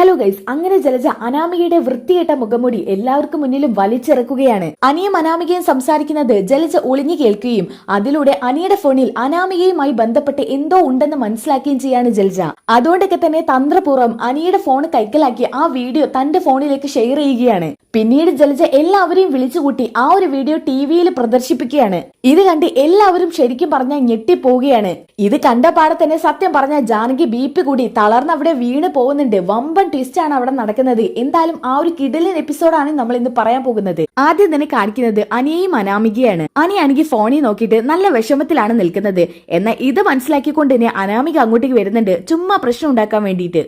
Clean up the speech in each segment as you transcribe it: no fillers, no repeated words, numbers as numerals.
Hello guys, അങ്ങനെ ജലജ അനാമികയുടെ വൃത്തികെട്ട മുഖംമൂടി എല്ലാവർക്കും മുന്നിലും വലിച്ചിറക്കുകയാണ്. അനിയും അനാമികയും സംസാരിക്കുന്നത് ജലജ ഒളിഞ്ഞു കേൾക്കുകയും അതിലൂടെ അനിയുടെ ഫോണിൽ അനാമികയുമായി ബന്ധപ്പെട്ട് എന്തോ ഉണ്ടെന്ന് മനസ്സിലാക്കുകയും ചെയ്യാണ് ജലജ. അതുകൊണ്ടൊക്കെ തന്നെ തന്ത്രപൂർവ്വം അനിയുടെ ഫോൺ കൈക്കലാക്കി ആ വീഡിയോ തന്റെ ഫോണിലേക്ക് ഷെയർ ചെയ്യുകയാണ്. പിന്നീട് ജലജ എല്ലാവരെയും വിളിച്ചുകൂട്ടി ആ ഒരു വീഡിയോ ടിവിയിൽ പ്രദർശിപ്പിക്കുകയാണ്. ഇത് കണ്ട് എല്ലാവരും ശരിക്കും പറഞ്ഞാൽ ഞെട്ടിപ്പോവുകയാണ്. ഇത് കണ്ട പാടെ തന്നെ സത്യം പറഞ്ഞ ജാനകി ബി.പി കൂടി തളർന്ന് അവിടെ വീണ് പോകുന്നുണ്ട്. വമ്പൻ ട്വിസ്റ്റ് ആണ് അവിടെ നടക്കുന്നത്. എന്തായാലും ആ ഒരു കിടിലൻ എപ്പിസോഡാണ് നമ്മൾ ഇന്ന് പറയാൻ പോകുന്നത്. ആദ്യം തന്നെ കാണിക്കുന്നത് അനിയെയും അനാമികയാണ്. അനിയാണെങ്കിൽ ഫോണിൽ നോക്കിയിട്ട് നല്ല വിഷമത്തിലാണ് നിൽക്കുന്നത്. എന്നാൽ ഇത് മനസ്സിലാക്കിക്കൊണ്ട് തന്നെ അനാമിക അങ്ങോട്ടേക്ക് വരുന്നുണ്ട്, ചുമ്മാ പ്രശ്നം ഉണ്ടാക്കാൻ വേണ്ടിയിട്ട്.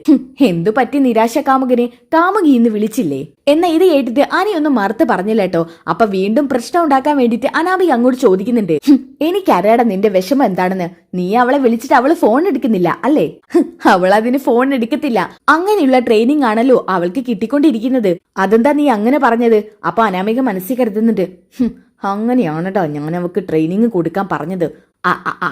എന്തു പറ്റി നിരാശ കാമുകനെ കാമുകി ഇന്ന് വിളിച്ചില്ലേ എന്നാ ഇത് കേട്ടിട്ട് അനി ഒന്നും മറുത്ത് പറഞ്ഞില്ല കേട്ടോ. അപ്പൊ വീണ്ടും പ്രശ്നം ഉണ്ടാക്കാൻ വേണ്ടിട്ട് അനാമിക അങ്ങോട്ട് ചോദിക്കുന്നുണ്ട്, എനിക്കറിയാടാ നിന്റെ വിഷമം എന്താണെന്ന്. നീ അവളെ വിളിച്ചിട്ട് അവള് ഫോൺ എടുക്കുന്നില്ല അല്ലേ? അവൾ അതിന് ഫോൺ എടുക്കത്തില്ല. അങ്ങനെയുള്ള ട്രെയിനിങ് ആണല്ലോ അവൾക്ക് കിട്ടിക്കൊണ്ടിരിക്കുന്നത്. അതെന്താ നീ അങ്ങനെ പറഞ്ഞത്? അപ്പൊ അനാമിക മനസ്സിൽ കരുതുന്നുണ്ട്, അങ്ങനെയാണട്ടോ ഞാൻ അവൾക്ക് ട്രെയിനിങ് കൊടുക്കാൻ പറഞ്ഞത്.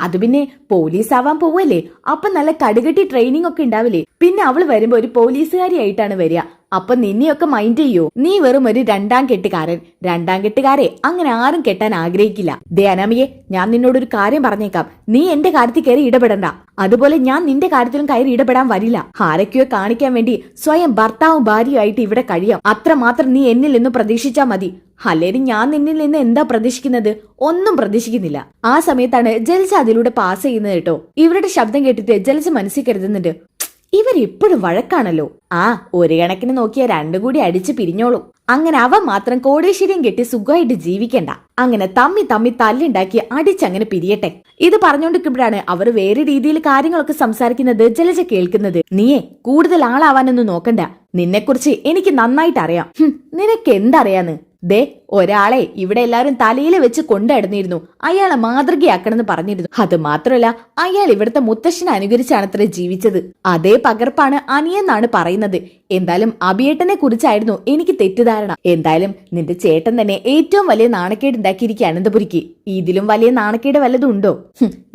അത് പിന്നെ പോലീസ് ആവാൻ പോവല്ലേ, അപ്പൊ നല്ല കടുകട്ടി ട്രെയിനിങ് ഒക്കെ ഉണ്ടാവില്ലേ. പിന്നെ അവള് വരുമ്പോ ഒരു പോലീസുകാരി ആയിട്ടാണ് വരിക. അപ്പൊ നിന്നെയൊക്കെ മൈൻഡ് ചെയ്യോ? നീ വെറും ഒരു രണ്ടാം കെട്ടുകാരൻ. രണ്ടാം കെട്ടുകാരെ അങ്ങനെ ആരും കെട്ടാൻ ആഗ്രഹിക്കില്ല. ദേ അനാമിയെ, ഞാൻ നിന്നോടൊരു കാര്യം പറഞ്ഞേക്കാം. നീ എന്റെ കാര്യത്തിൽ കയറി ഇടപെടണ്ട. അതുപോലെ ഞാൻ നിന്റെ കാര്യത്തിലും കയറി ഇടപെടാൻ വരില്ല. ആരൊക്കെയോ കാണിക്കാൻ വേണ്ടി സ്വയം ഭർത്താവും ഭാര്യയായിട്ട് ഇവിടെ കഴിയാം. അത്രമാത്രം നീ എന്നിൽ നിന്ന് പ്രതീക്ഷിച്ചാ മതി. അല്ലെങ്കിൽ ഞാൻ നിന്നിൽ നിന്ന് എന്താ പ്രതീക്ഷിക്കുന്നത്? ഒന്നും പ്രതീക്ഷിക്കുന്നില്ല. ആ സമയത്താണ് ജലജ അതിലൂടെ പാസ് ചെയ്യുന്നത് കേട്ടോ. ഇവരുടെ ശബ്ദം കേട്ടിട്ട് ജലജ മനസ്സിൽ കരുതുന്നുണ്ട്, ഇവരെപ്പോഴും വഴക്കാണല്ലോ. ഒരു കണക്കിന് നോക്കിയാൽ രണ്ടും കൂടി അടിച്ച് പിരിഞ്ഞോളും. അങ്ങനെ അവൻ മാത്രം കോടീശ്വരിയും കെട്ടി സുഖമായിട്ട് ജീവിക്കണ്ട. അങ്ങനെ തമ്മി തല്ലുണ്ടാക്കി അടിച്ചങ്ങനെ പിരിയട്ടെ. ഇത് പറഞ്ഞുകൊണ്ടിരിക്കുമ്പോഴാണ് അവർ വേറെ രീതിയിൽ കാര്യങ്ങളൊക്കെ സംസാരിക്കുന്നത് ജലജ കേൾക്കുന്നത്. നീയെ കൂടുതൽ ആളാവാനൊന്നും നോക്കണ്ട. നിന്നെക്കുറിച്ച് എനിക്ക് നന്നായിട്ട് അറിയാം. നിനക്ക് എന്തറിയാന്ന്? ദേ ഒരാളെ ഇവിടെ എല്ലാവരും തലയിൽ വെച്ച് കൊണ്ടിടുന്നിരുന്നു. അയാളെ മാതൃകയാക്കണമെന്ന് പറഞ്ഞിരുന്നു. അത് മാത്രമല്ല അയാൾ ഇവിടുത്തെ മുത്തശ്ശനെ അനുകരിച്ചാണത്രേ ജീവിച്ചത്. അതേ പകർപ്പാണ് അനിയെന്നാണ് പറയുന്നത്. എന്തായാലും അഭിയേട്ടനെ കുറിച്ചായിരുന്നു എനിക്ക് തെറ്റിദ്ധാരണ. എന്തായാലും നിന്റെ ചേട്ടൻ തന്നെ ഏറ്റവും വലിയ നാണക്കേട് ഉണ്ടാക്കിയിരിക്കുക അനന്തപുരിക്ക്. ഇതിലും വലിയ നാണക്കേട് വല്ലതും ഉണ്ടോ?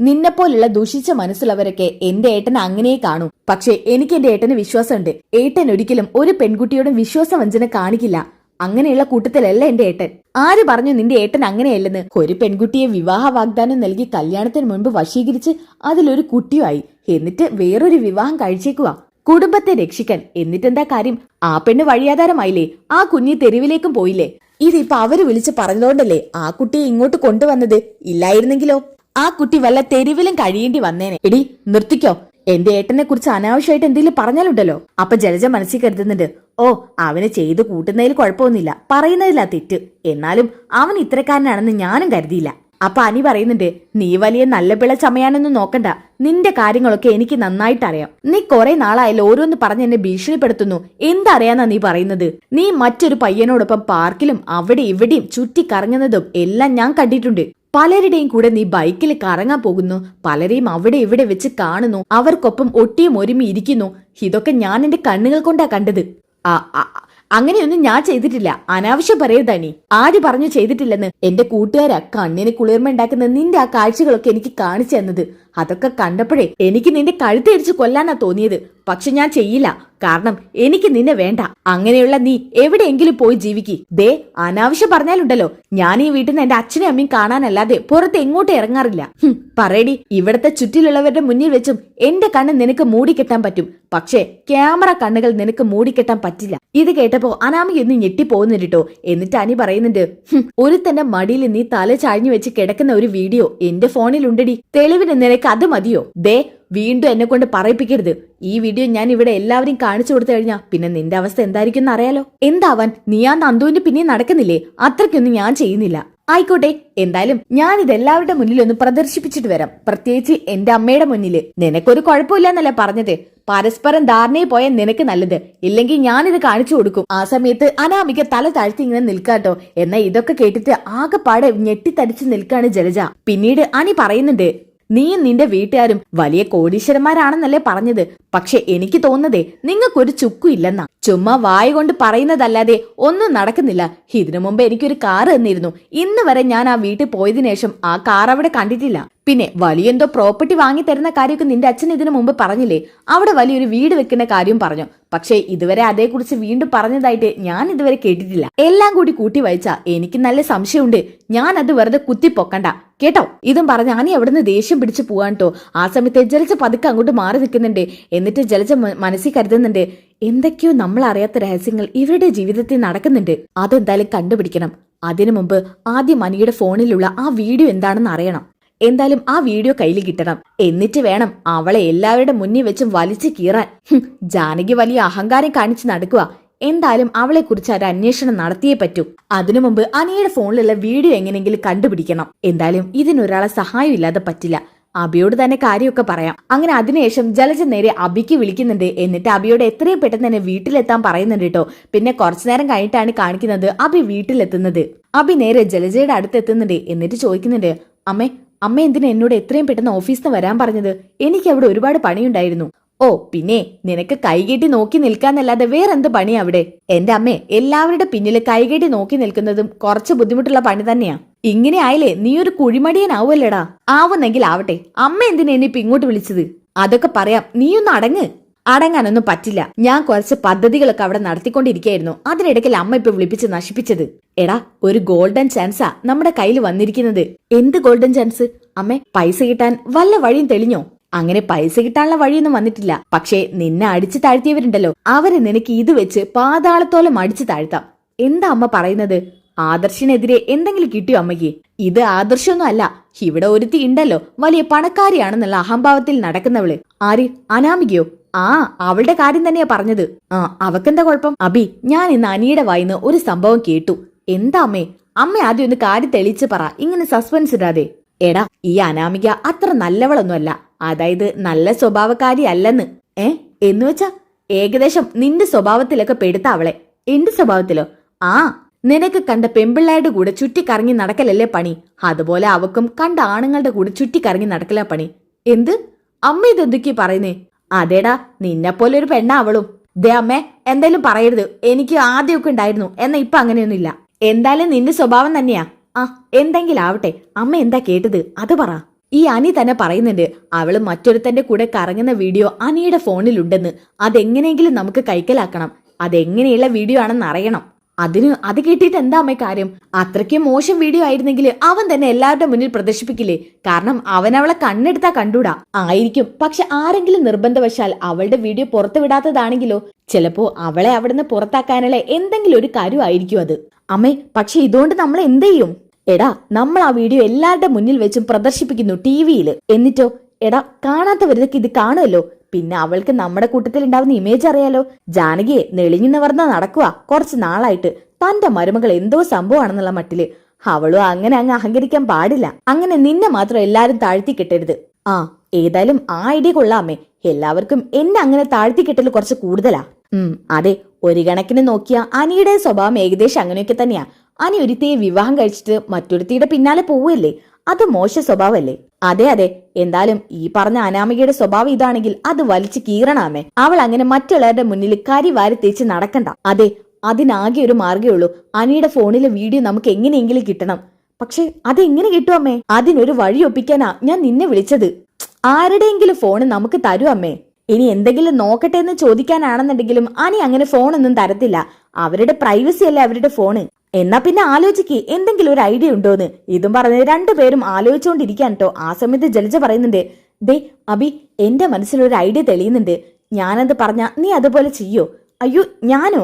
നിന്നെപ്പോലുള്ള ദൂഷിച്ച മനസ്സുള്ളവരൊക്കെ എന്റെ ഏട്ടനെ അങ്ങനെ കാണൂ. പക്ഷെ എനിക്ക് എന്റെ ഏട്ടന് വിശ്വാസമുണ്ട്. ഏട്ടൻ ഒരിക്കലും ഒരു പെൺകുട്ടിയോടും വിശ്വാസവഞ്ചന കാണിക്കില്ല. അങ്ങനെയുള്ള കൂട്ടത്തിലല്ല എന്റെ ഏട്ടൻ. ആര് പറഞ്ഞു നിന്റെ ഏട്ടൻ അങ്ങനെയല്ലെന്ന്? ഒരു പെൺകുട്ടിയെ വിവാഹ വാഗ്ദാനം നൽകി കല്യാണത്തിന് മുൻപ് വശീകരിച്ച് അതിലൊരു കുട്ടിയായി, എന്നിട്ട് വേറൊരു വിവാഹം കഴിച്ചേക്കുവാ കുടുംബത്തെ രക്ഷിക്കാൻ. എന്നിട്ടെന്താ കാര്യം? ആ പെണ്ണ് വഴിയാധാരമായില്ലേ? ആ കുഞ്ഞി തെരുവിലേക്കും പോയില്ലേ? ഇതിപ്പോ അവര് വിളിച്ച് പറഞ്ഞതുകൊണ്ടല്ലേ ആ കുട്ടിയെ ഇങ്ങോട്ട് കൊണ്ടുവന്നത്. ഇല്ലായിരുന്നെങ്കിലോ ആ കുട്ടി വല്ല തെരുവിലും കഴിയേണ്ടി വന്നേനെ. എടി നിർത്തിക്കോ. എന്റെ ഏട്ടനെ കുറിച്ച് അനാവശ്യമായിട്ട് എന്തെങ്കിലും പറഞ്ഞാലുണ്ടല്ലോ. അപ്പൊ ജലജ മനസ്സിൽ കരുതുന്നുണ്ട്, അവന് ചെയ്ത് കൂട്ടുന്നതിൽ കുഴപ്പമൊന്നുമില്ല, പറയുന്നതിലാ തെറ്റ്. എന്നാലും അവൻ ഇത്തരക്കാരനാണെന്ന് ഞാനും കരുതിയില്ല. അപ്പൊ അനി പറയുന്നുണ്ട്, നീ വലിയ നല്ല പിള്ള ചമയാനൊന്നും നോക്കണ്ട. നിന്റെ കാര്യങ്ങളൊക്കെ എനിക്ക് നന്നായിട്ട് അറിയാം. നീ കുറെ നാളായാലും ഓരോന്ന് പറഞ്ഞ് എന്നെ ഭീഷണിപ്പെടുത്തുന്നു. എന്തറിയാന്നാ നീ പറയുന്നത്? നീ മറ്റൊരു പയ്യനോടൊപ്പം പാർക്കിലും അവിടെ ഇവിടെയും ചുറ്റിക്കറങ്ങുന്നതും എല്ലാം ഞാൻ കണ്ടിട്ടുണ്ട്. പലരുടെയും കൂടെ നീ ബൈക്കിൽ കറങ്ങാൻ പോകുന്നു. പലരെയും അവിടെ ഇവിടെ വെച്ച് കാണുന്നു. അവർക്കൊപ്പം ഒട്ടിയും ഒരുമി ഇരിക്കുന്നു. ഇതൊക്കെ ഞാൻ എന്റെ കണ്ണുകൾ കൊണ്ടാ കണ്ടത്. അങ്ങനെയൊന്നും ഞാൻ ചെയ്തിട്ടില്ല. അനാവശ്യം പറയരുതാ നീ. ആര് പറഞ്ഞു ചെയ്തിട്ടില്ലെന്ന്? എന്റെ കൂട്ടുകാരാ കണ്ണിന് കുളിർമ ഉണ്ടാക്കുന്ന നിന്റെ ആ കാഴ്ചകളൊക്കെ എനിക്ക് കാണിച്ചു തന്നത്. അതൊക്കെ കണ്ടപ്പോഴേ എനിക്ക് നിന്റെ കഴുത്തരിച്ച് കൊല്ലാനാ തോന്നിയത്. പക്ഷെ ഞാൻ ചെയ്യില്ല. കാരണം എനിക്ക് നിന്നെ വേണ്ട. അങ്ങനെയുള്ള നീ എവിടെയെങ്കിലും പോയി ജീവിക്ക്. ദേ അനാവശ്യം പറഞ്ഞാലുണ്ടല്ലോ, ഞാൻ ഈ വീട്ടിൽ നിന്ന് എന്റെ അച്ഛനും അമ്മയും കാണാനല്ലാതെ പുറത്ത് എങ്ങോട്ടും ഇറങ്ങാറില്ല. പറയടി, ഇവിടത്തെ ചുറ്റിലുള്ളവരുടെ മുന്നിൽ വെച്ചും എന്റെ കണ്ണ് നിനക്ക് മൂടിക്കെട്ടാൻ പറ്റും. പക്ഷേ ക്യാമറ കണ്ണുകൾ നിനക്ക് മൂടിക്കെട്ടാൻ പറ്റില്ല. ഇത് കേട്ടപ്പോ അനാമിക ഒന്ന് ഞെട്ടിപ്പോകുന്നുണ്ട് കേട്ടോ. എന്നിട്ട് അനി പറയുന്നുണ്ട്, ഒരുത്തന്റെ മടിയിൽ നീ തല ചാഴ്ന്നു വെച്ച് കിടക്കുന്ന ഒരു വീഡിയോ എന്റെ ഫോണിലുണ്ടടി. തെളിവിന് നിനക്ക് അത് മതിയോ? ദേ വീണ്ടും എന്നെ കൊണ്ട് പറയിപ്പിക്കരുത്. ഈ വീഡിയോ ഞാൻ ഇവിടെ എല്ലാവരും കാണിച്ചു കൊടുത്തു കഴിഞ്ഞാ പിന്നെ നിന്റെ അവസ്ഥ എന്തായിരിക്കും എന്ന് അറിയാലോ. എന്താവാൻ, നീ ആ നന്ദുവിന്റെ പിന്നെ നടക്കുന്നില്ലേ? അത്രയ്ക്കൊന്നും ഞാൻ ചെയ്യുന്നില്ല. ആയിക്കോട്ടെ, എന്തായാലും ഞാൻ ഇതെല്ലാവരുടെ മുന്നിൽ ഒന്ന് പ്രദർശിപ്പിച്ചിട്ട് വരാം. പ്രത്യേകിച്ച് എന്റെ അമ്മയുടെ മുന്നില്. നിനക്കൊരു കുഴപ്പമില്ലെന്നല്ലേ പറഞ്ഞത്? പരസ്പരം ധാരണയെ പോയാൽ നിനക്ക് നല്ലത്. ഇല്ലെങ്കിൽ ഞാനിത് കാണിച്ചു കൊടുക്കും. ആ സമയത്ത് അനാമിക തല താഴ്ത്തി ഇങ്ങനെ നിൽക്കാട്ടോ. എന്നാൽ ഇതൊക്കെ കേട്ടിട്ട് ആകെപ്പാടെ ഞെട്ടിത്തടിച്ച് നിൽക്കാണ് ജലജ. പിന്നീട് അനി പറയുന്നുണ്ട്, നീയും നിന്റെ വീട്ടുകാരും വലിയ കോടീശ്വരന്മാരാണെന്നല്ലേ പറഞ്ഞത്. പക്ഷെ എനിക്ക് തോന്നുന്നതേ നിങ്ങൾക്കൊരു ചുക്കും ഇല്ലെന്നാ. ചുമ്മാ വായ കൊണ്ട് പറയുന്നതല്ലാതെ ഒന്നും നടക്കുന്നില്ല. ഇതിനു മുമ്പ് എനിക്കൊരു കാറ് തന്നിരുന്നു. ഇന്ന് വരെ ഞാൻ ആ വീട്ടിൽ പോയതിനു ശേഷം ആ കാർ അവിടെ കണ്ടിട്ടില്ല. പിന്നെ വലിയെന്തോ പ്രോപ്പർട്ടി വാങ്ങി തരുന്ന കാര്യമൊക്കെ നിന്റെ അച്ഛൻ ഇതിനു മുമ്പ് പറഞ്ഞില്ലേ? അവിടെ വലിയൊരു വീട് വെക്കുന്ന കാര്യം പറഞ്ഞു. പക്ഷേ ഇതുവരെ അതേക്കുറിച്ച് വീണ്ടും പറഞ്ഞതായിട്ട് ഞാൻ ഇതുവരെ കേട്ടിട്ടില്ല. എല്ലാം കൂടി കൂട്ടി വായിച്ചാ എനിക്ക് നല്ല സംശയമുണ്ട്. ഞാൻ അത് വെറുതെ കുത്തിപ്പൊക്കണ്ട കേട്ടോ. ഇതും പറഞ്ഞ് അനി അവിടുന്ന് ദേഷ്യം പിടിച്ച് പോവാൻ കേട്ടോ. ആ സമയത്ത് ജലജ പതുക്കെ അങ്ങോട്ട് മാറി നിൽക്കുന്നുണ്ട്. എന്നിട്ട് ജലജ മനസ്സിൽ കരുതുന്നുണ്ട്, എന്തൊക്കെയോ നമ്മൾ അറിയാത്ത രഹസ്യങ്ങൾ ഇവരുടെ ജീവിതത്തിൽ നടക്കുന്നുണ്ട്. അതെന്തായാലും കണ്ടുപിടിക്കണം. അതിനു മുമ്പ് ആദ്യം അനിയുടെ ഫോണിലുള്ള ആ വീഡിയോ എന്താണെന്ന് അറിയണം. എന്തായാലും ആ വീഡിയോ കയ്യിൽ കിട്ടണം. എന്നിട്ട് വേണം അവളെ എല്ലാവരുടെ മുന്നിൽ വെച്ചും വലിച്ചു കീറാൻ. ജാനകി വലിയ അഹങ്കാരം കാണിച്ച് നടക്കുക. എന്തായാലും അവളെ കുറിച്ച് ഒരു അന്വേഷണം നടത്തിയേ പറ്റൂ. അതിനു മുമ്പ് അനിയുടെ ഫോണിലുള്ള വീഡിയോ എങ്ങനെയെങ്കിലും കണ്ടുപിടിക്കണം. എന്തായാലും ഇതിനൊരാളെ സഹായം ഇല്ലാതെ പറ്റില്ല. അബിയോട് തന്നെ കാര്യമൊക്കെ പറയാം. അങ്ങനെ അതിനുശേഷം ജലജ നേരെ അബിക്ക് വിളിക്കുന്നുണ്ട്. എന്നിട്ട് അബിയോട് എത്രയും പെട്ടെന്ന് തന്നെ വീട്ടിലെത്താൻ പറയുന്നുണ്ട് കേട്ടോ. പിന്നെ കുറച്ചുനേരം കഴിഞ്ഞിട്ടാണ് കാണിക്കുന്നത് അബി വീട്ടിലെത്തുന്നത്. അബി നേരെ ജലജയുടെ അടുത്തെത്തുന്നുണ്ട്. എന്നിട്ട് ചോദിക്കുന്നുണ്ട്, അമ്മ എന്തിനാ എന്നോട് എത്രയും പെട്ടെന്ന് ഓഫീസിൽ നിന്ന് വരാൻ പറഞ്ഞത്? എനിക്ക് അവിടെ ഒരുപാട് പണിയുണ്ടായിരുന്നു. ഓ പിന്നെ നിനക്ക് കൈകെട്ടി നോക്കി നിൽക്കാന്നല്ലാതെ വേറെന്ത് പണിയാ അവിടെ? എന്റെ അമ്മേ, എല്ലാവരുടെ പിന്നില് കൈകെട്ടി നോക്കി നിൽക്കുന്നതും കുറച്ച് ബുദ്ധിമുട്ടുള്ള പണി തന്നെയാ. ഇങ്ങനെ ആയില്ലേ നീ ഒരു കുഴിമടിയനാവുമല്ലേടാ. ആവുന്നെങ്കിൽ ആവട്ടെ. അമ്മ എന്തിനാ എന്നെ ഇപ്പൊ ഇങ്ങോട്ട് വിളിച്ചത്? അതൊക്കെ പറയാം, നീയൊന്ന് അടങ്ങ്. അടങ്ങാനൊന്നും പറ്റില്ല. ഞാൻ കുറച്ച് പദ്ധതികളൊക്കെ അവിടെ നടത്തിക്കൊണ്ടിരിക്കുകയായിരുന്നു. അതിനിടയ്ക്കൽ അമ്മ ഇപ്പൊ വിളിപ്പിച്ച് നശിപ്പിച്ചത്. എടാ, ഒരു ഗോൾഡൻ ചാൻസാ നമ്മുടെ കയ്യിൽ വന്നിരിക്കുന്നത്. എന്ത് ഗോൾഡൻ ചാൻസ്? അമ്മേ, പൈസ കിട്ടാൻ വല്ല വഴിയും തെളിഞ്ഞോ? അങ്ങനെ പൈസ കിട്ടാനുള്ള വഴിയൊന്നും വന്നിട്ടില്ല. പക്ഷേ നിന്നെ അടിച്ചു താഴ്ത്തിയവരുണ്ടല്ലോ, അവരെ നിനക്ക് ഇത് വെച്ച് പാതാളത്തോളം അടിച്ചു താഴ്ത്താം. എന്താ അമ്മ പറയുന്നത്? ആദർശിനെതിരെ എന്തെങ്കിലും കിട്ടിയോ അമ്മയ്ക്ക്? ഇത് ആദർശൊന്നും അല്ല. ഇവിടെ ഒരുത്തി ഉണ്ടല്ലോ, വലിയ പണക്കാരിയാണെന്നുള്ള അഹംഭാവത്തിൽ നടക്കുന്നവള്. ആര്? അനാമികയോ? ആ, അവളുടെ കാര്യം തന്നെയാ പറഞ്ഞത്. ആ, അവക്കെന്താ കുഴപ്പം? അബി, ഞാൻ ഇന്ന് അനിയുടെ വായിന്ന് ഒരു സംഭവം കേട്ടു. എന്താ അമ്മേ? അമ്മ ആദ്യം ഒന്ന് കാര്യം തെളിയിച്ച് പറ, ഇങ്ങനെ സസ്പെൻസ് ഇടാതെ. എടാ, ഈ അനാമിക അത്ര നല്ലവളൊന്നുമല്ല. അതായത് നല്ല സ്വഭാവക്കാരി അല്ലെന്ന്. എന്ന് വെച്ചാ ഏകദേശം നിന്റെ സ്വഭാവത്തിലൊക്കെ പെടുത്ത അവളെ. എന്റെ സ്വഭാവത്തിലോ? ആ, നിനക്ക് കണ്ട പെമ്പിള്ളയുടെ കൂടെ ചുറ്റിക്കറങ്ങി നടക്കലല്ലേ പണി, അതുപോലെ അവക്കും കണ്ട ആണുങ്ങളുടെ കൂടെ ചുറ്റിക്കറങ്ങി നടക്കല പണി. എന്ത്? അമ്മ ഇതെന്തൊക്കെയാ പറയുന്നേ? അതേടാ, നിന്നെപ്പോലെ ഒരു പെണ്ണ അവളും. ദേ അമ്മേ, എന്തായാലും പറയരുത്. എനിക്ക് ആദ്യമൊക്കെ ഉണ്ടായിരുന്നു, എന്നാ ഇപ്പൊ അങ്ങനെയൊന്നുമില്ല. എന്തായാലും നിന്റെ സ്വഭാവം തന്നെയാ. ആ, എന്തെങ്കിലും ആവട്ടെ. അമ്മ എന്താ കേട്ടത് അത് പറ. ഈ അനി തന്നെ പറയുന്നുണ്ട്, അവള് മറ്റൊരുത്തന്റെ കൂടെ കറങ്ങുന്ന വീഡിയോ അനിയുടെ ഫോണിലുണ്ടെന്ന്. അതെങ്ങനെയെങ്കിലും നമുക്ക് കൈക്കലാക്കണം. അതെങ്ങനെയുള്ള വീഡിയോ ആണെന്ന് അറിയണം. അത് കേട്ടിട്ട് എന്താ അമ്മ കാര്യം? അത്രയ്ക്ക് മോശം വീഡിയോ ആയിരുന്നെങ്കിൽ അവൻ തന്നെ എല്ലാവരുടെ മുന്നിൽ പ്രദർശിപ്പിക്കില്ലേ? കാരണം അവൻ അവളെ കണ്ണെടുത്താ കണ്ടൂടാ. ആയിരിക്കും, പക്ഷെ ആരെങ്കിലും നിർബന്ധവശാൽ അവളുടെ വീഡിയോ പുറത്തു വിടാത്തതാണെങ്കിലോ? ചിലപ്പോ അവളെ അവിടുന്ന് പുറത്താക്കാനുള്ള എന്തെങ്കിലും ഒരു കാര്യമായിരിക്കും അത്. അമ്മേ, പക്ഷെ ഇതുകൊണ്ട് നമ്മൾ എന്ത് ചെയ്യും? എടാ, നമ്മൾ ആ വീഡിയോ എല്ലാവരുടെ മുന്നിൽ വെച്ചും പ്രദർശിപ്പിക്കുന്നു ടിവിയില്. എന്നിട്ടോ? എടാ, കാണാത്തവരൊക്കെ ഇത് കാണുമല്ലോ. പിന്നെ അവൾക്ക് നമ്മുടെ കൂട്ടത്തിൽ ഉണ്ടാവുന്ന ഇമേജ് അറിയാലോ. ജാനകിയെ നെളിഞ്ഞു നിവർന്ന നടക്കുക കുറച്ച് നാളായിട്ട്. തന്റെ മരുമകൾ എന്തോ സംഭവമാണെന്നുള്ള മട്ടില്. അവളും അങ്ങനെ അങ്ങ് അഹങ്കരിക്കാൻ പാടില്ല. അങ്ങനെ നിന്നെ മാത്രം എല്ലാരും താഴ്ത്തി കെട്ടരുത്. ആ, ഏതായാലും ആ ഐഡിയ കൊള്ളാമേ. എല്ലാവർക്കും എന്നെ അങ്ങനെ താഴ്ത്തി കെട്ടൽ കുറച്ച് കൂടുതലാ. അതെ, ഒരു കണക്കിന് നോക്കിയാ അനിയുടെ സ്വഭാവം ഏകദേശം അങ്ങനെയൊക്കെ തന്നെയാ. അനി ഒരുത്തിയെ വിവാഹം കഴിച്ചിട്ട് മറ്റൊരുത്തിയുടെ പിന്നാലെ പോവുകയല്ലേ? അത് മോശ സ്വഭാവല്ലേ? അതെ, എന്തായാലും ഈ പറഞ്ഞ അനാമികയുടെ സ്വഭാവം ഇതാണെങ്കിൽ അത് വലിച്ചു കീറണമേ. അവൾ അങ്ങനെ മറ്റുള്ളവരുടെ മുന്നിൽ കരി വാരി തേച്ച് നടക്കണ്ട. അതെ, അതിനാകെ ഒരു മാർഗേ ഉള്ളൂ. അനിയുടെ ഫോണിലെ വീഡിയോ നമുക്ക് എങ്ങനെയെങ്കിലും കിട്ടണം. പക്ഷെ അതെങ്ങനെ കിട്ടും അമ്മേ? അതിനൊരു വഴി ഒപ്പിക്കാനാ ഞാൻ നിന്നെ വിളിച്ചത്. ആരുടെയെങ്കിലും ഫോണ് നമുക്ക് തരൂ അമ്മേ. ഇനി എന്തെങ്കിലും നോക്കട്ടെ എന്ന് ചോദിക്കാനാണെന്നുണ്ടെങ്കിലും അനി അങ്ങനെ ഫോണൊന്നും തരത്തില്ല. അവരുടെ പ്രൈവസി അല്ലേ അവരുടെ ഫോണ്. എന്നാ പിന്നെ ആലോചിക്ക്, എന്തെങ്കിലും ഒരു ഐഡിയ ഉണ്ടോന്ന്. ഇതും പറഞ്ഞ് രണ്ടുപേരും ആലോചിച്ചുകൊണ്ടിരിക്കാൻ കേട്ടോ. ആ സമയത്ത് ജലജ പറയുന്നുണ്ട്, ദേ അബി, എന്റെ മനസ്സിലൊരു ഐഡിയ തെളിയുന്നുണ്ട്. ഞാനത് പറഞ്ഞ നീ അതുപോലെ ചെയ്യോ? അയ്യോ, ഞാനോ?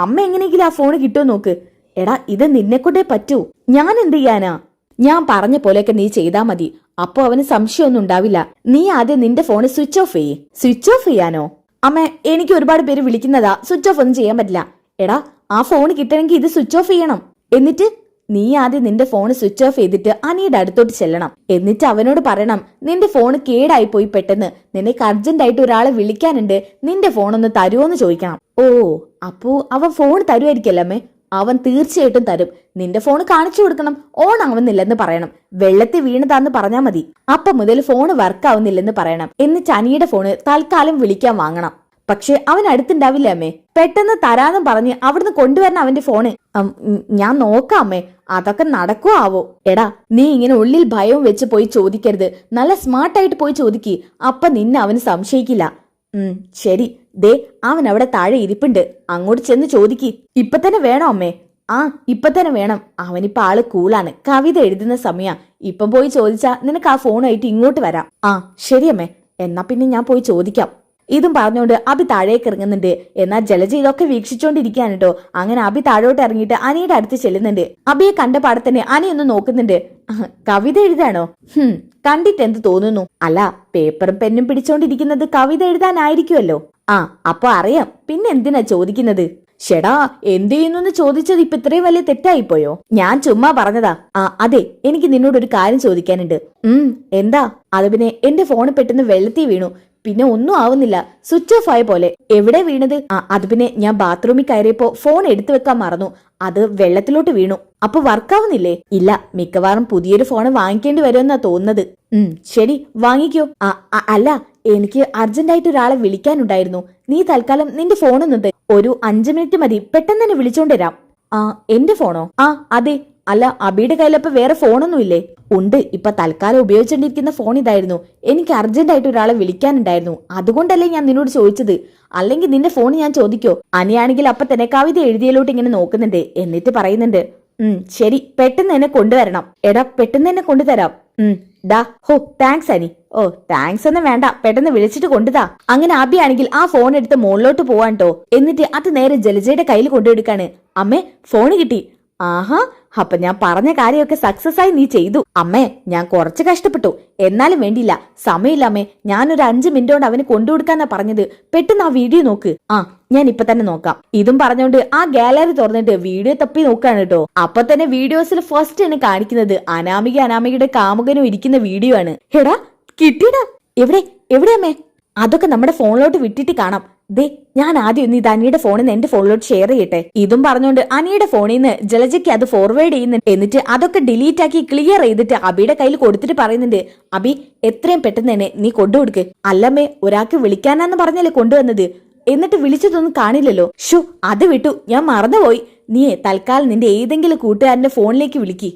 അമ്മ എങ്ങനെയെങ്കിലും ആ ഫോണ് കിട്ടുമോ നോക്ക്. എടാ, ഇത് നിന്നെക്കൊണ്ടേ പറ്റൂ. ഞാൻ എന്ത് ചെയ്യാനാ? ഞാൻ പറഞ്ഞ പോലെയൊക്കെ നീ ചെയ്താ മതി. അപ്പൊ അവന് സംശയമൊന്നും ഉണ്ടാവില്ല. നീ ആദ്യം നിന്റെ ഫോണ് സ്വിച്ച് ഓഫ് ചെയ്യേ. സ്വിച്ച് ഓഫ് ചെയ്യാനോ? അമ്മ, എനിക്ക് ഒരുപാട് പേര് വിളിക്കുന്നതാ. സ്വിച്ച് ഓഫ് ഒന്നും ചെയ്യാൻ പറ്റില്ല. എടാ, ആ ഫോൺ കിട്ടണമെങ്കിൽ ഇത് സ്വിച്ച് ഓഫ് ചെയ്യണം. എന്നിട്ട് നീ ആദ്യം നിന്റെ ഫോൺ സ്വിച്ച് ഓഫ് ചെയ്തിട്ട് അനിയുടെ അടുത്തോട്ട് ചെല്ലണം. എന്നിട്ട് അവനോട് പറയണം, നിന്റെ ഫോൺ കേടായി പോയി, പെട്ടെന്ന് നിനക്ക് അർജന്റായിട്ട് ഒരാളെ വിളിക്കാനുണ്ട്, നിന്റെ ഫോൺ ഒന്ന് തരുമോന്ന് ചോദിക്കണം. ഓ, അപ്പോ അവൻ ഫോൺ തരുമായിരിക്കല്ലേ? അവൻ തീർച്ചയായിട്ടും തരും. നിന്റെ ഫോൺ കാണിച്ചു കൊടുക്കണം. ഓൺ ആവുന്നില്ലെന്ന് പറയണം. വെള്ളത്തിൽ വീണതാന്ന് പറഞ്ഞാൽ മതി. അപ്പൊ മുതൽ ഫോൺ വർക്ക് ആവുന്നില്ലെന്ന് പറയണം. എന്നിട്ട് അനിയുടെ ഫോണ് തൽക്കാലം വിളിക്കാൻ വാങ്ങണം. പക്ഷെ അവൻ അടുത്തുണ്ടാവില്ല അമ്മേ. പെട്ടെന്ന് തരാന്നും പറഞ്ഞ് അവിടുന്ന് കൊണ്ടുവരണം അവന്റെ ഫോണ്. ഞാൻ നോക്കാം അമ്മേ, അതൊക്കെ നടക്കുവോ ആവോ. എടാ, നീ ഇങ്ങനെ ഉള്ളിൽ ഭയവും വെച്ച് പോയി ചോദിക്കരുത്. നല്ല സ്മാർട്ടായിട്ട് പോയി ചോദിക്ക്. അപ്പൊ നിന്നെ അവന് സംശയിക്കില്ല. ശരി, ദേ അവൻ അവിടെ താഴെ ഇരിപ്പുണ്ട്, അങ്ങോട്ട് ചെന്ന് ചോദിക്ക്. ഇപ്പൊ തന്നെ വേണോ അമ്മേ? ആ, ഇപ്പൊ തന്നെ വേണം. അവനിപ്പോ ആള് കൂളാണ്, കവിത എഴുതുന്ന സമയാ. ഇപ്പം പോയി ചോദിച്ചാ നിനക്ക് ആ ഫോണായിട്ട് ഇങ്ങോട്ട് വരാം. ആ ശരി അമ്മേ, എന്നാ പിന്നെ ഞാൻ പോയി ചോദിക്കാം. ഇതും പറഞ്ഞുകൊണ്ട് അഭി താഴേക്ക് ഇറങ്ങുന്നുണ്ട്. എന്നാൽ ജലജ ഇതൊക്കെ വീക്ഷിച്ചോണ്ടിരിക്കുകയാണ് കേട്ടോ. അങ്ങനെ അഭി താഴോട്ട് ഇറങ്ങിയിട്ട് അനിയുടെ അടുത്ത് ചെല്ലുന്നുണ്ട്. അഭിയെ കണ്ട പാടെ തന്നെ അനി ഒന്ന് നോക്കുന്നുണ്ട്. കവിത എഴുതാണോ? കണ്ടിട്ട് എന്ത് തോന്നുന്നു? അല്ല, പേപ്പറും പെന്നും പിടിച്ചോണ്ടിരിക്കുന്നത് കവിത എഴുതാനായിരിക്കുമല്ലോ. ആ, അപ്പൊ അറിയാം, പിന്നെ എന്തിനാ ചോദിക്കുന്നത്? ഷെടാ, എന്ത് ചെയ്യുന്നു ചോദിച്ചത് ഇപ്പൊ ഇത്രയും വലിയ തെറ്റായിപ്പോയോ? ഞാൻ ചുമ്മാ പറഞ്ഞതാ. അതെ, എനിക്ക് നിന്നോടൊരു കാര്യം ചോദിക്കാനുണ്ട്. എന്താ? അത് പിന്നെ എന്റെ ഫോണ് പെട്ടെന്ന് വെള്ളത്തിൽ വീണു. പിന്നെ ഒന്നും ആവുന്നില്ല, സ്വിച്ച് ഓഫ് ആയ പോലെ. എവിടെ വീണത്? അത് പിന്നെ ഞാൻ ബാത്റൂമിൽ കയറിയപ്പോ ഫോൺ എടുത്തു വെക്കാൻ മറന്നു, അത് വെള്ളത്തിലോട്ട് വീണു. അപ്പൊ വർക്കാവുന്നില്ലേ? ഇല്ല, മിക്കവാറും പുതിയൊരു ഫോൺ വാങ്ങിക്കേണ്ടി വരുമെന്നാ തോന്നുന്നത്. ശരി, വാങ്ങിക്കോ. അല്ല, എനിക്ക് അർജന്റായിട്ട് ഒരാളെ വിളിക്കാനുണ്ടായിരുന്നു. നീ തൽക്കാലം നിന്റെ ഫോണൊന്നും ഒരു 5 മിനിറ്റ് മതി, പെട്ടെന്ന് തന്നെ വിളിച്ചോണ്ട് വരാം. എന്റെ ഫോണോ? അതെ. അല്ല, അബിയുടെ കയ്യിലപ്പോ വേറെ ഫോണൊന്നും ഇല്ലേ? ഉണ്ട്, ഇപ്പൊ തൽക്കാലം ഉപയോഗിച്ചോണ്ടിരിക്കുന്ന ഫോൺ ഇതായിരുന്നു. എനിക്ക് അർജന്റായിട്ട് ഒരാളെ വിളിക്കാനുണ്ടായിരുന്നു, അതുകൊണ്ടല്ലേ ഞാൻ നിന്നോട് ചോദിച്ചത്. അല്ലെങ്കിൽ നിന്റെ ഫോൺ ഞാൻ ചോദിക്കോ? അനിയാണെങ്കിൽ അപ്പൊ തന്നെ കവിത എഴുതിയലോട്ട് ഇങ്ങനെ നോക്കുന്നുണ്ട്. എന്നിട്ട് പറയുന്നുണ്ട്, ശരി, പെട്ടെന്ന് തന്നെ കൊണ്ടുവരണം. എടാ, പെട്ടെന്ന് തന്നെ കൊണ്ടുതരാം. താങ്ക്സ് അനി. ഓ, താങ്ക്സ് ഒന്നും വേണ്ട, പെട്ടെന്ന് വിളിച്ചിട്ട് കൊണ്ടുതാ. അങ്ങനെ അബി ആണെങ്കിൽ ആ ഫോൺ എടുത്ത് മുകളിലോട്ട് പോവാൻ കേട്ടോ. എന്നിട്ട് അത് നേരെ ജലജയുടെ കയ്യിൽ കൊണ്ടുകൊടുക്കാണ്. അമ്മേ, ഫോൺ കിട്ടി. ആഹാ, അപ്പൊ ഞാൻ പറഞ്ഞ കാര്യമൊക്കെ സക്സസ് ആയി നീ ചെയ്തു. അമ്മേ, ഞാൻ കുറച്ച് കഷ്ടപ്പെട്ടു, എന്നാലും വേണ്ടിയില്ല. സമയമില്ല അമ്മേ, ഞാനൊരു 5 മിനിറ്റ് കൊണ്ട് അവന് കൊണ്ടുകൊടുക്കാന്നാ പറഞ്ഞത്. പെട്ടെന്ന് ആ വീഡിയോ നോക്ക്. ഞാൻ ഇപ്പൊ തന്നെ നോക്കാം. ഇതും പറഞ്ഞോണ്ട് ആ ഗാലറി തുറന്നിട്ട് വീഡിയോ തപ്പി നോക്കാണ് കേട്ടോ. അപ്പൊ തന്നെ വീഡിയോസിൽ ഫസ്റ്റ് തന്നെ കാണിക്കുന്നത് അനാമികയുടെ കാമുകനും ഇരിക്കുന്ന വീഡിയോ ആണ്. എടാ, കിട്ടിയടാ. എവിടെ അമ്മേ? അതൊക്കെ നമ്മുടെ ഫോണിലോട്ട് വിട്ടിട്ട് കാണാം. ദേ, ഞാൻ ആദ്യം ഒന്ന് ഇത് അനിയുടെ ഫോണിൽ നിന്ന് എന്റെ ഫോണിലോട്ട് ഷെയർ ചെയ്യട്ടെ. ഇതും പറഞ്ഞുകൊണ്ട് അനിയുടെ ഫോണിൽ നിന്ന് ജലജയ്ക്ക് അത് ഫോർവേഡ് ചെയ്യുന്നുണ്ട്. എന്നിട്ട് അതൊക്കെ ഡിലീറ്റ് ആക്കി ക്ലിയർ ചെയ്തിട്ട് അബിയുടെ കയ്യിൽ കൊടുത്തിട്ട് പറയുന്നുണ്ട്, അബി, എത്രയും പെട്ടെന്ന് തന്നെ നീ കൊണ്ടുകൊടുക്ക്. അല്ലമ്മേ, ഒരാൾക്ക് വിളിക്കാനാന്ന് പറഞ്ഞല്ലേ കൊണ്ടുവന്നത്, എന്നിട്ട് വിളിച്ചതൊന്നും കാണില്ലല്ലോ. ഷോ, അത് വിട്ടു, ഞാൻ മറന്നുപോയി. നീ തൽക്കാലം നിന്റെ ഏതെങ്കിലും കൂട്ടുകാരന്റെ ഫോണിലേക്ക് വിളിക്ക്.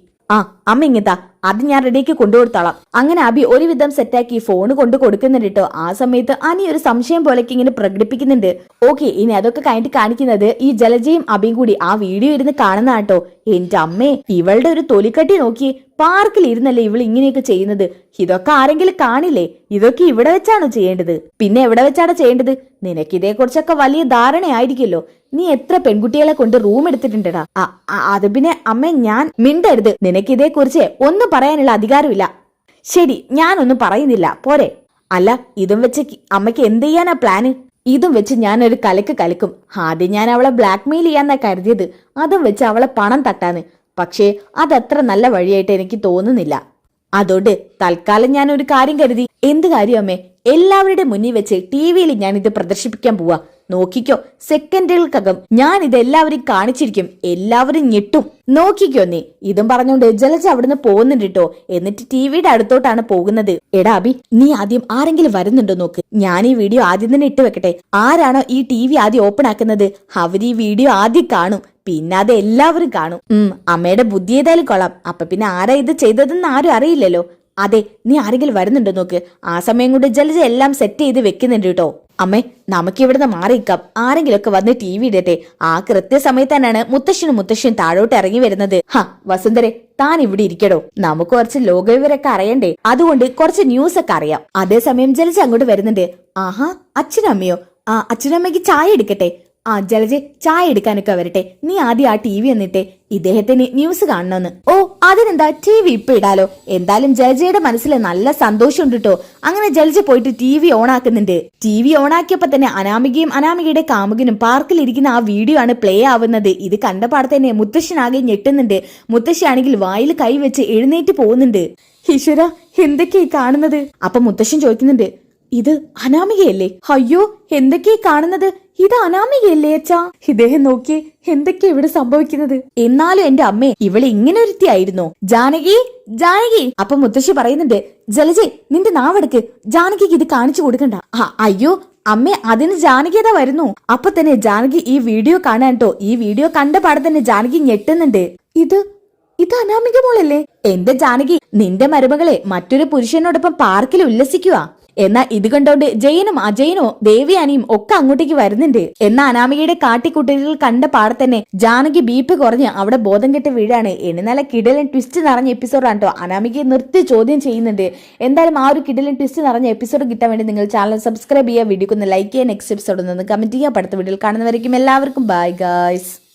അമ്മ ഇങ്ങത്താ, അത് ഞാൻ റെഡിയാക്കി കൊണ്ടുകൊടുത്തോളാം. അങ്ങനെ അബി ഒരുവിധം സെറ്റാക്കി ഫോൺ കൊണ്ട് കൊടുക്കുന്നുണ്ട് കേട്ടോ. ആ സമയത്ത് അനി ഒരു സംശയം പോലെയൊക്കെ ഇങ്ങനെ പ്രകടിപ്പിക്കുന്നുണ്ട്. ഓക്കെ, ഇനി അതൊക്കെ കഴിഞ്ഞിട്ട് കാണിക്കുന്നത് ഈ ജലജയും അബിയും കൂടി ആ വീഡിയോ ഇരുന്ന് കാണുന്ന കേട്ടോ. എന്റെ അമ്മേ, ഇവളുടെ ഒരു തൊലിക്കട്ടി നോക്കി. പാർക്കിൽ ഇരുന്നല്ലേ ഇവൾ ഇങ്ങനെയൊക്കെ ചെയ്യുന്നത്. ഇതൊക്കെ ആരെങ്കിലും കാണില്ലേ? ഇതൊക്കെ ഇവിടെ വെച്ചാണോ ചെയ്യേണ്ടത്? പിന്നെ എവിടെ വെച്ചാണോ ചെയ്യേണ്ടത്? നിനക്ക് ഇതേക്കുറിച്ചൊക്കെ വലിയ ധാരണയായിരിക്കുമല്ലോ. നീ എത്ര പെൺകുട്ടികളെ കൊണ്ട് റൂം എടുത്തിട്ടുണ്ടടാ. അത് പിന്നെ അമ്മ, ഞാൻ മിണ്ടരുത്. നിനക്ക് ഇതേക്കുറിച്ച് ഒന്നും പറയാനുള്ള അധികാരമില്ല. ശരി, ഞാനൊന്നും പറയുന്നില്ല, പോരെ? അല്ല, ഇതും വെച്ച് അമ്മയ്ക്ക് എന്ത് ചെയ്യാനാ പ്ലാന്? ഇതും വെച്ച് ഞാനൊരു കലക്കും. ആദ്യം ഞാൻ അവളെ ബ്ലാക്ക്മെയിൽ ചെയ്യാന്നാ കരുതിയത്. അതും വെച്ച് അവളെ പണം തട്ടാന്. പക്ഷേ അതത്ര നല്ല വഴിയായിട്ട് എനിക്ക് തോന്നുന്നില്ല. അതുകൊണ്ട് തൽക്കാലം ഞാൻ ഒരു കാര്യം കരുതി. എന്ത് കാര്യം അമ്മേ? എല്ലാവരുടെ മുന്നിൽ വെച്ച് ടിവിയിൽ ഞാൻ ഇത് പ്രദർശിപ്പിക്കാൻ പോവാ. നോക്കിക്കോ, സെക്കൻഡുകൾക്കകം ഞാൻ ഇത് എല്ലാവരും കാണിച്ചിരിക്കും. എല്ലാവരും ഞെട്ടും. നോക്കിക്കോ നീ. ഇതും പറഞ്ഞുകൊണ്ട് ജലജ അവിടുന്ന് പോകുന്നുണ്ട് കേട്ടോ. എന്നിട്ട് ടിവിയുടെ അടുത്തോട്ടാണ് പോകുന്നത്. എടാ അബി, നീ ആദ്യം ആരെങ്കിലും വരുന്നുണ്ടോ നോക്ക്. ഞാൻ ഈ വീഡിയോ ആദ്യം തന്നെ ഇട്ട് വെക്കട്ടെ. ആരാണോ ഈ ടിവി ആദ്യം ഓപ്പൺ ആക്കുന്നത് അവർ ഈ വീഡിയോ ആദ്യം കാണും. പിന്നെ അത് എല്ലാവരും കാണും. അമ്മയുടെ ബുദ്ധി ഏതായാലും കൊള്ളാം. അപ്പൊ പിന്നെ ആരാ ഇത് ചെയ്തതെന്ന് ആരും അറിയില്ലല്ലോ. അതെ, നീ ആരെങ്കിലും വരുന്നുണ്ടോ നോക്ക്. ആ സമയം കൊണ്ട് ജലജ എല്ലാം സെറ്റ് ചെയ്ത് വെക്കുന്നുണ്ട് കേട്ടോ. അമ്മേ, നമുക്ക് ഇവിടുന്ന് മാറിയിക്കാം. ആരെങ്കിലുമൊക്കെ വന്ന് ടി.വി ഇടട്ടെ. ആ കൃത്യസമയത്ത് തന്നെയാണ് മുത്തശ്ശനും താഴോട്ട് ഇറങ്ങി വരുന്നത്. വസുന്ധരെ, താൻ ഇവിടെ ഇരിക്കടോ. നമുക്ക് കുറച്ച് ലോകവിവരൊക്കെ അറിയണ്ടേ? അതുകൊണ്ട് കുറച്ച് ന്യൂസ് ഒക്കെ അറിയാം. അതേസമയം ജലജ അങ്ങോട്ട് വരുന്നുണ്ട്. ആഹാ, അച്ഛനും അമ്മയോ? അച്ഛനമ്മയ്ക്ക് ചായ എടുക്കട്ടെ. ജലജ, ചായ എടുക്കാനൊക്കെ വരട്ടെ. നീ ആദ്യം ആ ടി.വി എന്നിട്ടേ ഇദ്ദേഹത്തിന് ന്യൂസ് കാണണമെന്ന്. ഓ, അതിനെന്താ, ടി.വി ഇപ്പൊ ഇടാലോ. എന്തായാലും ജലജയുടെ മനസ്സിൽ നല്ല സന്തോഷമുണ്ട് കേട്ടോ. അങ്ങനെ ജലജ പോയിട്ട് ടി.വി ഓൺ ആക്കുന്നുണ്ട്. ടി.വി ഓൺ ആക്കിയപ്പോ തന്നെ അനാമികയുടെ കാമുകനും പാർക്കിൽ ഇരിക്കുന്ന ആ വീഡിയോ ആണ് പ്ലേ ആവുന്നത്. ഇത് കണ്ടപാടെ തന്നെ മുത്തശ്ശനാകെ ഞെട്ടുന്നുണ്ട്. മുത്തശ്ശിയാണെങ്കിൽ വായിൽ കൈവച്ച് എഴുന്നേറ്റ് പോകുന്നുണ്ട്. ഈശ്വര, എന്തൊക്കെയായി കാണുന്നത്? അപ്പൊ മുത്തശ്ശൻ ചോദിക്കുന്നുണ്ട്, ഇത് അനാമികയല്ലേ? അയ്യോ, എന്തൊക്കെയാ കാണുന്നത്? ഇത് അനാമികയല്ലേ അച്ഛാ? ഇദ്ദേഹം നോക്കിയേ, എന്തൊക്കെയാ ഇവിടെ സംഭവിക്കുന്നത്? എന്നാലും എന്റെ അമ്മേ, ഇവള് ഇങ്ങനെ ഒരുത്തിയായിരുന്നോ? ജാനകി. അപ്പൊ മുത്തശ്ശി പറയുന്നുണ്ട്, ജലജെ, നിന്റെ നാവെടുക്ക്. ജാനകിക്ക് ഇത് കാണിച്ചു കൊടുക്കണ്ട. അയ്യോ, അമ്മേ അതിന് ജാനകിയത വരുന്നു. അപ്പൊ തന്നെ ജാനകി ഈ വീഡിയോ കാണാൻ ട്ടോ. ഈ വീഡിയോ കണ്ട പാടെ തന്നെ ജാനകി ഞെട്ടുന്നുണ്ട്. ഇത് അനാമിക മോളല്ലേ? എന്റെ ജാനകി, നിന്റെ മരുമകളെ മറ്റൊരു പുരുഷനോടൊപ്പം പാർക്കിൽ ഉല്ലസിക്കുക. എന്നാ ഇത് കണ്ടോണ്ട് ജയനും അജയനോ ദേവിയാനിയും ഒക്കെ അങ്ങോട്ടേക്ക് വരുന്നുണ്ട്. എന്നാ അനാമികയുടെ കാട്ടിക്കുട്ടലുകൾ കണ്ട പാടെ തന്നെ ജാനകി ബീപ്പ് കുറഞ്ഞ് അവിടെ ബോധം കെട്ട് വീഴാണ്. നല്ല കിടലൻ ട്വിസ്റ്റ് നിറഞ്ഞ എപ്പിസോഡാണ് കേട്ടോ. അനാമികയെ നിർത്തി ചോദ്യം ചെയ്യുന്നുണ്ട്. എന്തായാലും ആ ഒരു കിടലൻ ട്വിസ്റ്റ് നിറഞ്ഞ എപ്പിസോഡ് കിട്ടാൻ വേണ്ടി നിങ്ങൾ ചാനൽ സബ്സ്ക്രൈബ് ചെയ്യുക, വീഡിയോക്ക് ഒന്ന് ലൈക്ക് ചെയ്യുക, നെക്സ്റ്റ് എപ്പിസോഡ് ഒന്ന് കമന്റ് ചെയ്യുക. അടുത്ത വീഡിയോയിൽ കാണുന്നവരേക്കും എല്ലാവർക്കും ബൈ ഗായ്സ്.